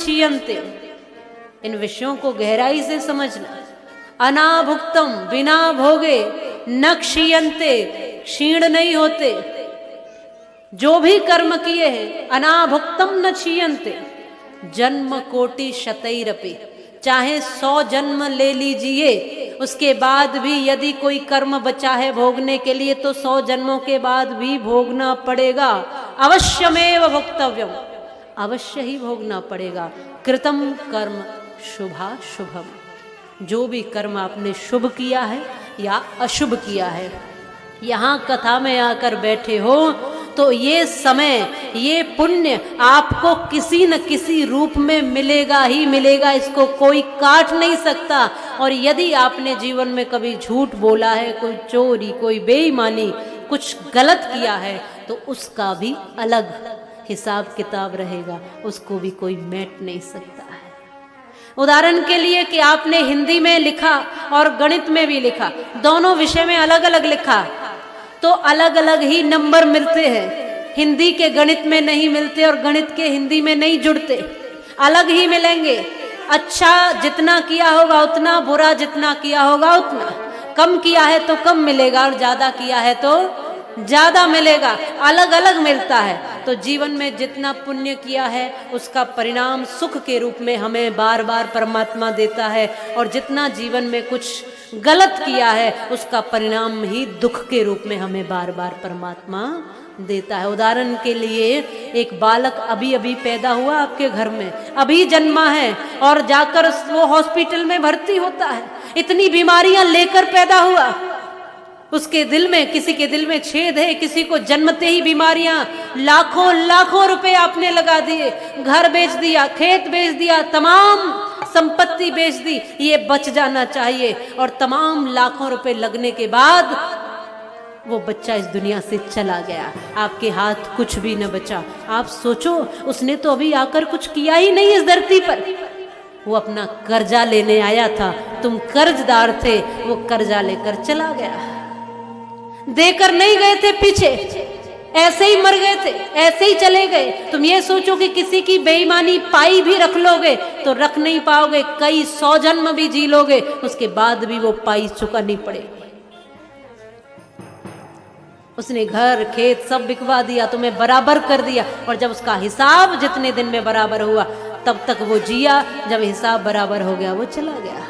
क्षीयन्ते, इन विषयों को गहराई से समझना। अनाभुक्तम, बिना भोगे, न क्षीयन्ते, क्षीण नहीं होते। जो भी कर्म किए हैं, अनाभुक्तम न क्षीयन्ते, जन्म कोटि शतैरपि, चाहे 100 जन्म ले लीजिए, उसके बाद भी यदि कोई कर्म बचा है भोगने के लिए तो 100 जन्मों के बाद भी भोगना पड़ेगा। अवश्यमेव भोक्तव्यम, अवश्य ही भोगना पड़ेगा। कृतम कर्म शुभा शुभम, जो भी कर्म आपने शुभ किया है या अशुभ किया है, यहाँ कथा में आकर बैठे हो तो ये समय, ये पुण्य आपको किसी न किसी रूप में मिलेगा ही मिलेगा, इसको कोई काट नहीं सकता। और यदि आपने जीवन में कभी झूठ बोला है, कोई चोरी, कोई बेईमानी, कुछ गलत किया है, तो उसका भी अलग हिसाब किताब रहेगा, उसको भी कोई मेट नहीं सकता है। उदाहरण के लिए कि आपने हिंदी में लिखा और गणित में भी लिखा, दोनों विषय में अलग अलग लिखा, तो अलग अलग ही नंबर मिलते हैं। हिंदी के गणित में नहीं मिलते और गणित के हिंदी में नहीं जुड़ते, अलग ही मिलेंगे। अच्छा जितना किया होगा उतना, बुरा जितना किया होगा उतना, कम किया है तो कम मिलेगा और ज्यादा किया है तो ज्यादा मिलेगा, अलग अलग मिलता है। तो जीवन में जितना पुण्य किया है उसका परिणाम सुख के रूप में हमें बार बार परमात्मा देता है, और जितना जीवन में कुछ गलत किया है उसका परिणाम ही दुख के रूप में हमें बार बार परमात्मा देता है। उदाहरण के लिए एक बालक अभी अभी पैदा हुआ आपके घर में, अभी जन्मा है, और जाकर वो हॉस्पिटल में भर्ती होता है, इतनी बीमारियां लेकर पैदा हुआ, उसके दिल में, किसी के दिल में छेद है, किसी को जन्मते ही बीमारियां, लाखों लाखों रुपए आपने लगा दिए, घर बेच दिया, खेत बेच दिया, तमाम संपत्ति बेच दी, ये बच जाना चाहिए, और तमाम लाखों रुपए लगने के बाद वो बच्चा इस दुनिया से चला गया, आपके हाथ कुछ भी न बचा। आप सोचो, उसने तो अभी आकर कुछ किया ही नहीं इस धरती पर, वो अपना कर्जा लेने आया था, तुम कर्जदार थे, वो कर्जा लेकर चला गया, देकर नहीं गए थे पीछे, ऐसे ही मर गए थे, ऐसे ही चले गए। तुम ये सोचो कि किसी की बेईमानी पाई भी रख लोगे तो रख नहीं पाओगे, कई 100 जन्म भी जी लोगे, उसके बाद भी वो पाई चुकानी पड़ेगी। उसने घर खेत सब बिकवा दिया, तुम्हें बराबर कर दिया, और जब उसका हिसाब जितने दिन में बराबर हुआ तब तक वो जिया, जब हिसाब बराबर हो गया वो चला गया।